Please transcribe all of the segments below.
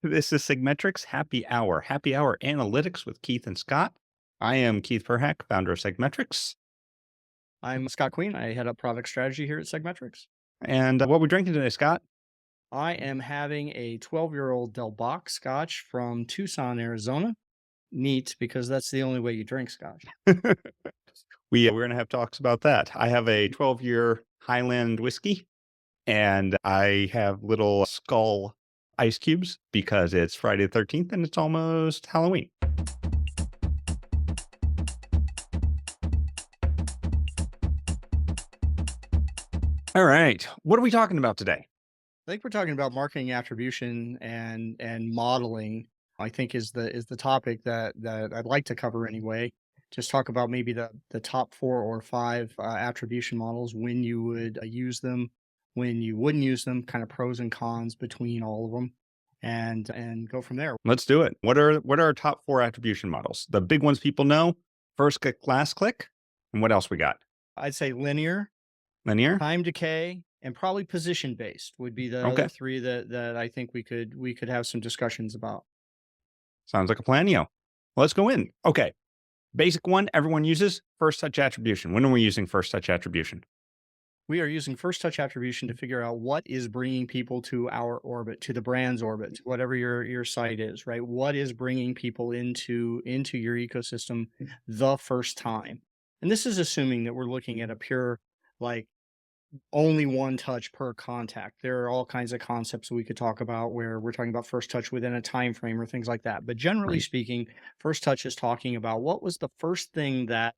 This is SegMetrics Happy Hour Analytics with Keith and Scott. I am Keith Perhac, founder of SegMetrics. I'm Scott Queen. I head up product strategy here at SegMetrics. And what we're drinking today, Scott? I am having a 12-year-old Del Bach Scotch from Tucson, Arizona. Neat, because that's the only way you drink Scotch. We're going to have talks about that. I have a 12-year Highland whiskey, and I have little skull ice cubes because it's Friday the 13th and it's almost Halloween. All right. What are we talking about today? I think we're talking about marketing attribution and modeling. I think is the topic that I'd like to cover anyway. Just talk about maybe the top 4 or 5 attribution models, when you would use them, when you wouldn't use them, kind of pros and cons between all of them, and go from there. Let's do it. What are our top 4 attribution models? The big ones people know: first click, last click, and what else we got? I'd say linear, Linear. time decay, and probably position based would be the Okay. other 3 that I think we could have some discussions about. Sounds like a planio. Let's go in. Okay. Basic one everyone uses: first touch attribution. When are we using first touch attribution? We are using first touch attribution to figure out what is bringing people to our orbit, to the brand's orbit, to whatever your site is, right? What is bringing people into your ecosystem the first time? And this is assuming that we're looking at a pure, like, only one touch per contact. There are all kinds of concepts we could talk about where we're talking about first touch within a time frame or things like that. But generally Right. speaking, first touch is talking about what was the first thing that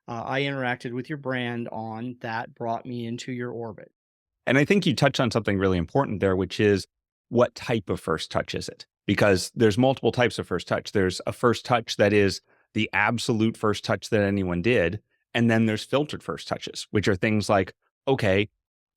I interacted with your brand on that brought me into your orbit. And I think you touched on something really important there, which is what type of first touch is it? Because there's multiple types of first touch. There's a first touch that is the absolute first touch that anyone did. And then there's filtered first touches, which are things like, okay,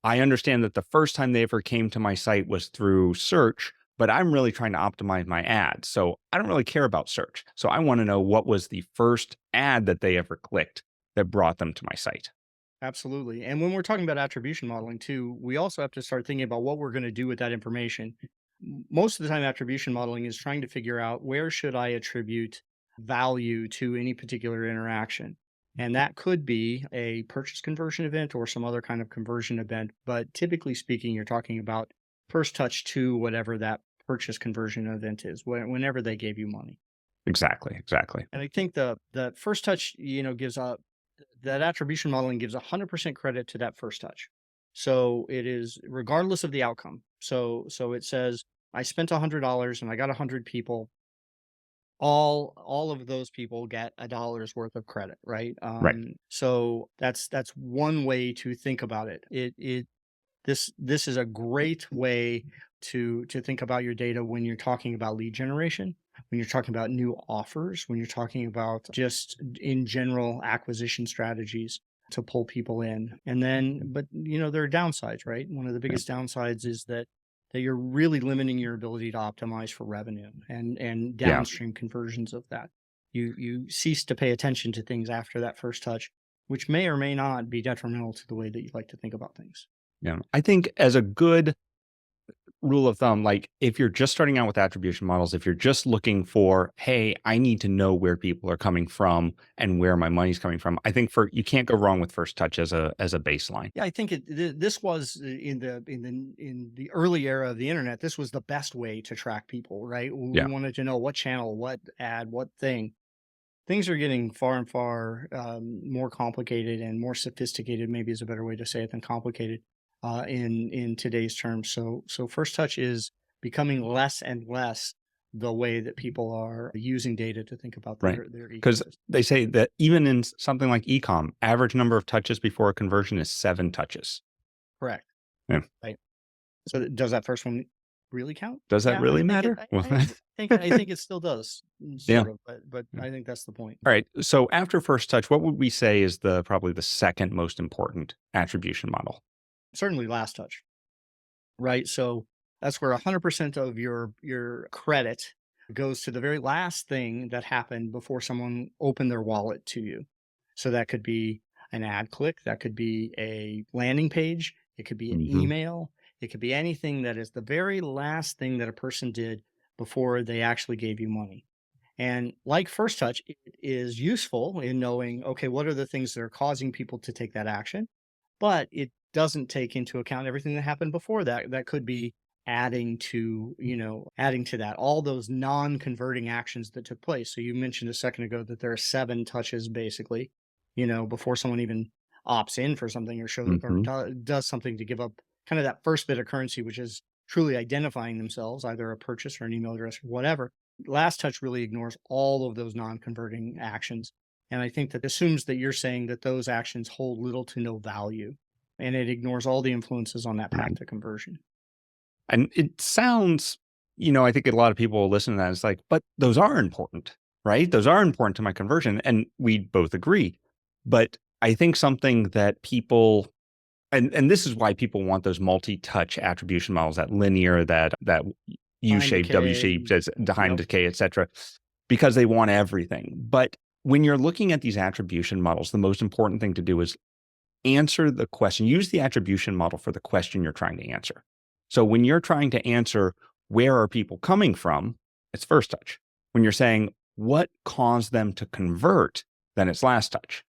I understand that the first time they ever came to my site was through search, but I'm really trying to optimize my ads. So I don't really care about search. So I want to know what was the first ad that they ever clicked that brought them to my site. Absolutely. And when we're talking about attribution modeling too, we also have to start thinking about what we're going to do with that information. Most of the time, attribution modeling is trying to figure out, where should I attribute value to any particular interaction? And that could be a purchase conversion event or some other kind of conversion event. But typically speaking, you're talking about first touch to whatever that purchase conversion event is, whenever they gave you money. Exactly. Exactly. And I think the first touch, gives up that attribution modeling gives 100% credit to that first touch. So it is regardless of the outcome. So it says, I spent $100 and I got 100 people. All of those people get $1 worth of credit, right? Right. So that's one way to think about it. This is a great way to think about your data when you're talking about lead generation, when you're talking about new offers, when you're talking about just in general acquisition strategies to pull people in. And then, but there are downsides, right? One of the biggest downsides is that you're really limiting your ability to optimize for revenue and Yeah. downstream conversions of that. You cease to pay attention to things after that first touch, which may or may not be detrimental to the way that you like to think about things. Yeah. I think as a good rule of thumb, like if you're just starting out with attribution models, if you're just looking for, hey, I need to know where people are coming from and where my money's coming from, I think you can't go wrong with first touch as a baseline. Yeah, I think this was in the early era of the internet. This was the best way to track people, right? We Yeah. wanted to know what channel, what ad, what thing. Things are getting far and far more complicated and more sophisticated. Maybe is a better way to say it than complicated in today's terms. So first touch is becoming less and less the way that people are using data to think about Right. their Because ecosystem. they say that even in something like ecom, average number of touches before a conversion is 7 touches. Correct. Yeah. Right. So does that first one really count? Does that Yeah, I really think it. matter? Well, I think it still does, yeah. sort of, but I think that's the point. All right. So after first touch, what would we say is probably the second most important attribution model? Certainly, last touch, right? So that's where 100% of your credit goes to the very last thing that happened before someone opened their wallet to you. So that could be an ad click, that could be a landing page, it could be an Mhm. email, it could be anything that is the very last thing that a person did before they actually gave you money. And like first touch, it is useful in knowing, okay, what are the things that are causing people to take that action? But it doesn't take into account everything that happened before that. That could be adding to, adding to that, all those non-converting actions that took place. So you mentioned a second ago that there are 7 touches basically, before someone even opts in for something or shows or Hmm. does something to give up kind of that first bit of currency, which is truly identifying themselves, either a purchase or an email address or whatever. Last touch really ignores all of those non-converting actions. And I think that assumes that you're saying that those actions hold little to no value, and it ignores all the influences on that path Right. to conversion. And it sounds, I think a lot of people will listen to that. It's like, but those are important, right? Those are important to my conversion. And we both agree. But I think something that people, and this is why people want those multi-touch attribution models, that linear, that Time U-shaped, decay. W-shaped, as time Yep. decay, et cetera, because they want everything. But when you're looking at these attribution models, the most important thing to do is answer the question. Use the attribution model for the question you're trying to answer. So when you're trying to answer, where are people coming from? It's first touch. When you're saying, what caused them to convert? Then it's last touch.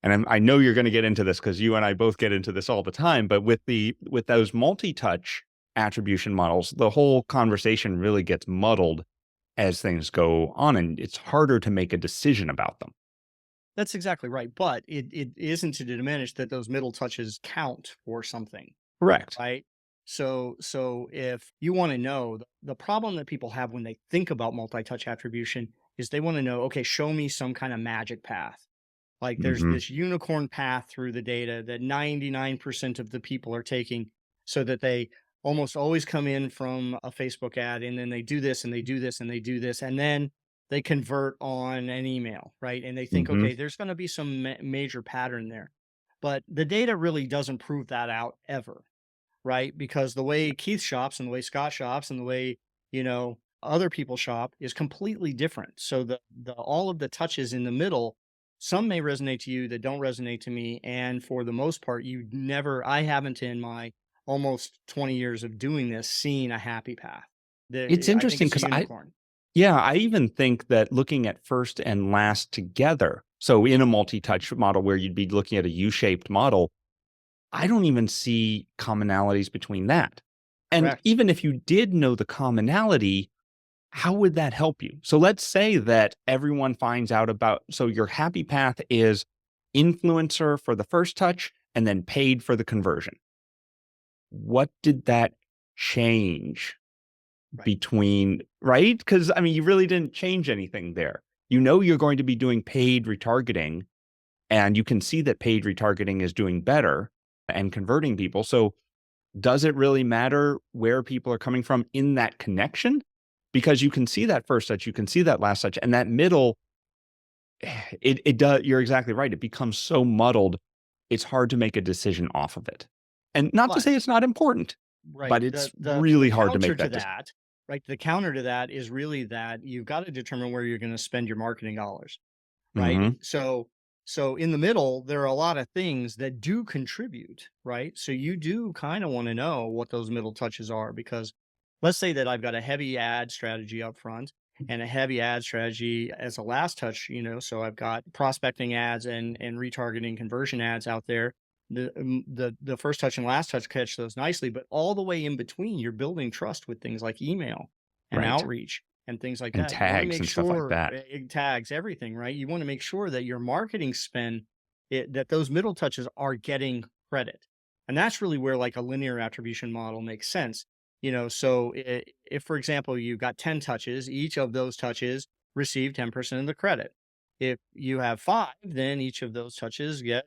And I know you're going to get into this because you and I both get into this all the time. But with those multi-touch attribution models, the whole conversation really gets muddled as things go on, and it's harder to make a decision about them. That's exactly right. But it isn't to diminish that those middle touches count for something, Correct. right? So if you want to know, the problem that people have when they think about multi-touch attribution is they want to know, okay, show me some kind of magic path. Like there's Hmm. this unicorn path through the data that 99% of the people are taking, so that they almost always come in from a Facebook ad, and then they do this and they do this and they do this, and then they convert on an email, right? And they think, Hmm. okay, there's going to be some major pattern there. But the data really doesn't prove that out ever, right? Because the way Keith shops and the way Scott shops and the way, other people shop is completely different. So the all of the touches in the middle, some may resonate to you that don't resonate to me. And for the most part, I haven't in my almost 20 years of doing this seen a happy path. It's I think interesting it's a because unicorn. I even think that looking at first and last together, so in a multi-touch model where you'd be looking at a U-shaped model, I don't even see commonalities between that. And Correct. even if you did know the commonality, how would that help you? So let's say that everyone finds out so your happy path is influencer for the first touch and then paid for the conversion. What did that change Right. between, right? Because I mean, you really didn't change anything there. You're going to be doing paid retargeting, and you can see that paid retargeting is doing better and converting people. So does it really matter where people are coming from in that connection? Because you can see that first touch, you can see that last touch, and that middle, it does. You're exactly right. It becomes so muddled, it's hard to make a decision off of it. And not to But say it's not important, right. but it's The really hard to counter make to that decision. that, right? The counter to that is really that you've got to determine where you're going to spend your marketing dollars, right? Hmm. So in the middle, there are a lot of things that do contribute, right? So you do kind of want to know what those middle touches are, because let's say that I've got a heavy ad strategy up front and a heavy ad strategy as a last touch, so I've got prospecting ads and retargeting conversion ads out there. The first touch and last touch catch those nicely, but all the way in between, you're building trust with things like email and Right. outreach and things like And that. You want to tags make and stuff like sure that. it tags everything, right? You want to make sure that your marketing spend, that those middle touches are getting credit. And that's really where like a linear attribution model makes sense. So if, for example, you've got 10 touches, each of those touches receive 10% of the credit. If you have 5, then each of those touches get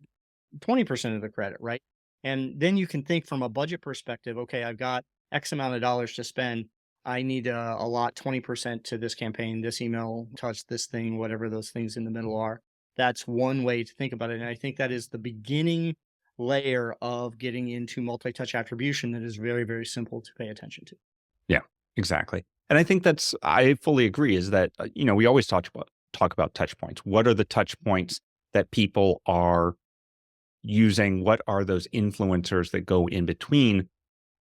20% of the credit, right? And then you can think from a budget perspective, okay, I've got X amount of dollars to spend. I need to allot 20% to this campaign, this email touch, this thing, whatever those things in the middle are. That's one way to think about it. And I think that is the beginning layer of getting into multi-touch attribution that is very, very simple to pay attention to. Yeah, exactly. And I think I fully agree, is that, we always talk about touch points. What are the touch points that people are using? What are those influencers that go in between?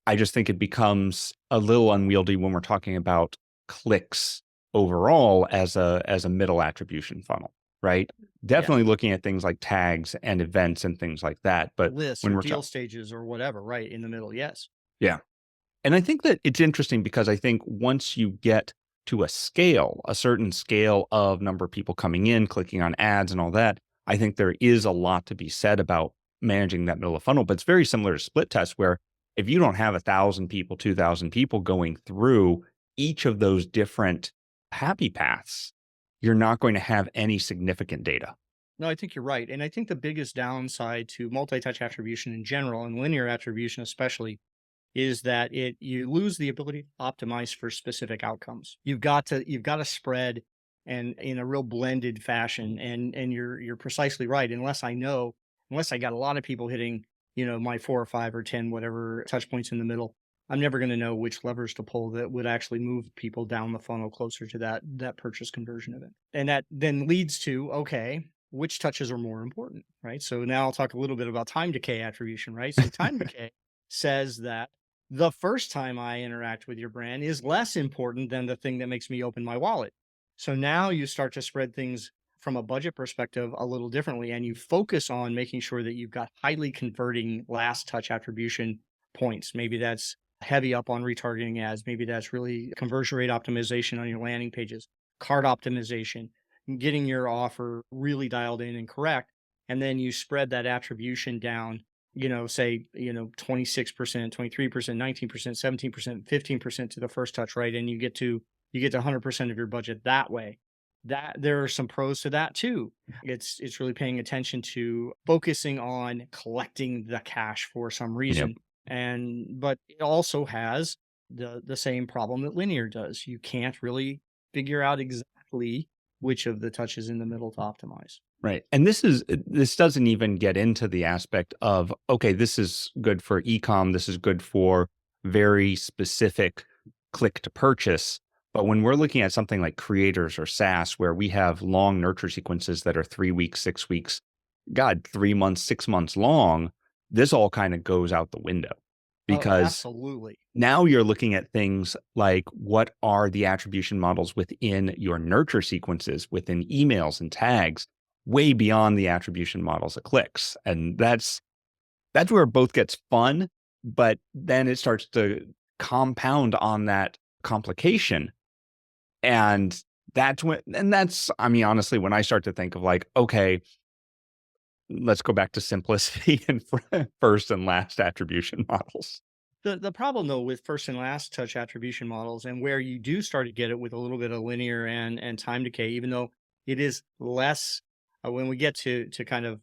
I just think it becomes a little unwieldy when we're talking about clicks overall as a middle attribution funnel, right? Yeah. Definitely looking at things like tags and events and things like that. But Lists when or we're deal stages or whatever, right in the middle. Yes. yeah. And I think that it's interesting because I think once you get to a certain scale of number of people coming in, clicking on ads and all that, I think there is a lot to be said about managing that middle of funnel. But it's very similar to split test where if you don't have 1,000 people, 2,000 people going through each of those different happy paths, you're not going to have any significant data. No, I think you're right. And I think the biggest downside to multi-touch attribution in general and linear attribution especially is that you lose the ability to optimize for specific outcomes. You've got to spread and in a real blended fashion. And you're precisely right. Unless I got a lot of people hitting, my 4 or 5 or 10, whatever touch points in the middle, I'm never going to know which levers to pull that would actually move people down the funnel closer to that purchase conversion event. And that then leads to, okay, which touches are more important, right? So now I'll talk a little bit about time decay attribution, right? So time decay says that the first time I interact with your brand is less important than the thing that makes me open my wallet. So now you start to spread things from a budget perspective a little differently, and you focus on making sure that you've got highly converting last touch attribution points. Maybe that's heavy up on retargeting ads. Maybe that's really conversion rate optimization on your landing pages, cart optimization, getting your offer really dialed in and correct. And then you spread that attribution down, say, 26%, 23%, 19%, 17%, 15% to the first touch, right? And you get to 100% of your budget that way. That there are some pros to that too. It's really paying attention to focusing on collecting the cash for some Yep. reason. But it also has the same problem that linear does. You can't really figure out exactly which of the touches in the middle to optimize. Right. And this doesn't even get into the aspect of, okay, this is good for e-com, this is good for very specific click to purchase. But when we're looking at something like creators or SaaS, where we have long nurture sequences that are 3 weeks, 6 weeks, God, 3 months, 6 months long, this all kind of goes out the window Oh, because absolutely. now you're looking at things like what are the attribution models within your nurture sequences, within emails and tags, way beyond the attribution models of clicks. And that's where it both gets fun, but then it starts to compound on that complication. And I mean, honestly, when I start to think of like, okay, let's go back to simplicity and first and last attribution models. The problem though with first and last touch attribution models, and where you do start to get it with a little bit of linear and time decay, even though it is less when we get to kind of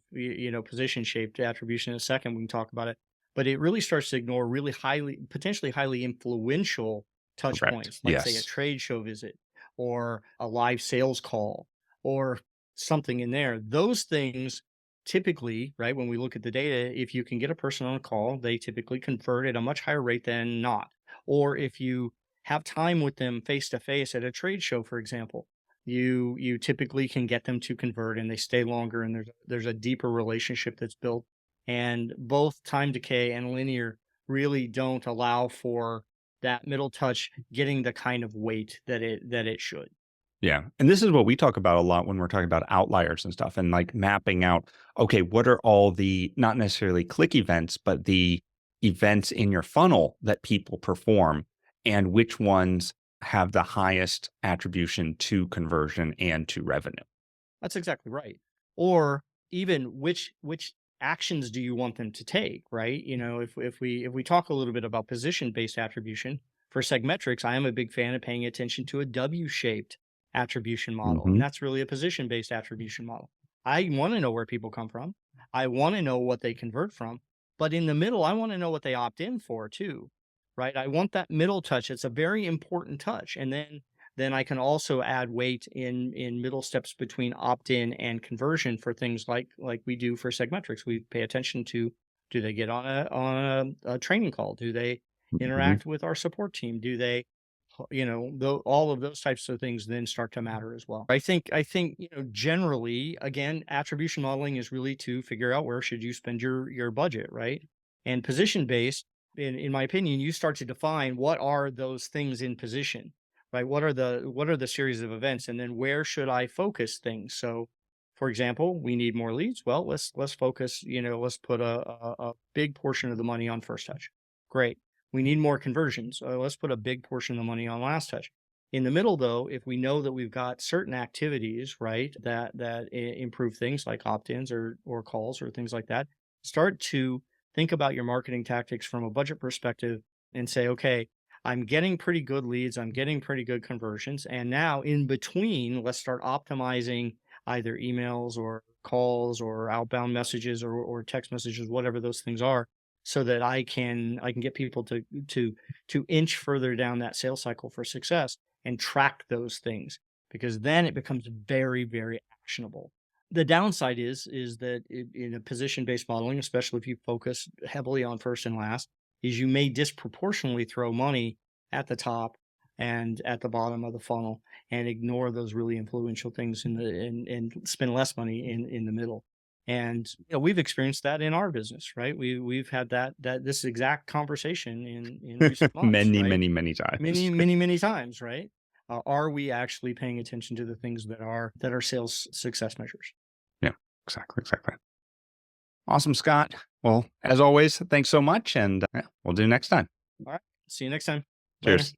position shaped attribution in a second, we can talk about it. But it really starts to ignore really potentially highly influential touch Correct. points, like say a Yes. trade show visit or a live sales call or something in there. Those things typically, right, when we look at the data, if you can get a person on a call, they typically convert at a much higher rate than not. Or if you have time with them face to face at a trade show, for example, you typically can get them to convert and they stay longer, and there's a deeper relationship that's built. And both time decay and linear really don't allow for that middle touch getting the kind of weight that it should. Yeah. And this is what we talk about a lot when we're talking about outliers and stuff and like mapping out, okay, what are all the not necessarily click events, but the events in your funnel that people perform and which ones have the highest attribution to conversion and to revenue. That's exactly right. Or even which actions do you want them to take, right? If we talk a little bit about position-based attribution for SegMetrics, I am a big fan of paying attention to a W-shaped attribution model, and Hmm. that's really a position-based attribution model. I want to know where people come from. I want to know what they convert from, but in the middle, I want to know what they opt in for too, right? I want that middle touch. It's a very important touch, and then I can also add weight in middle steps between opt-in and conversion for things like we do for SegMetrics. We pay attention to, do they get on a training call? Do they Hmm. interact with our support team? Do they, all of those types of things then start to matter as well. I think generally, again, attribution modeling is really to figure out where should you spend your budget, right? And position based, in my opinion, you start to define what are those things in position, right? What are the series of events, and then where should I focus things? So, for example, we need more leads. Well, let's focus. Let's put a big portion of the money on first touch. Great. We need more conversions. Let's put a big portion of the money on last touch. In the middle, though, if we know that we've got certain activities, right, that improve things like opt-ins or calls or things like that, start to think about your marketing tactics from a budget perspective and say, okay, I'm getting pretty good leads, I'm getting pretty good conversions, and now in between, let's start optimizing either emails or calls or outbound messages or text messages, whatever those things are, so that I can get people to inch further down that sales cycle for success and track those things, because then it becomes very, very actionable. The downside is that in a position-based modeling, especially if you focus heavily on first and last, is you may disproportionately throw money at the top and at the bottom of the funnel and ignore those really influential things and spend less money in the middle. And we've experienced that in our business, right? We've had this exact conversation in recent months, Many, right? many times. Many times, right? Are we actually paying attention to the things that are sales success measures? Yeah, exactly. Awesome, Scott. Well, as always, thanks so much, and we'll do next time. All right. See you next time. Cheers. Later.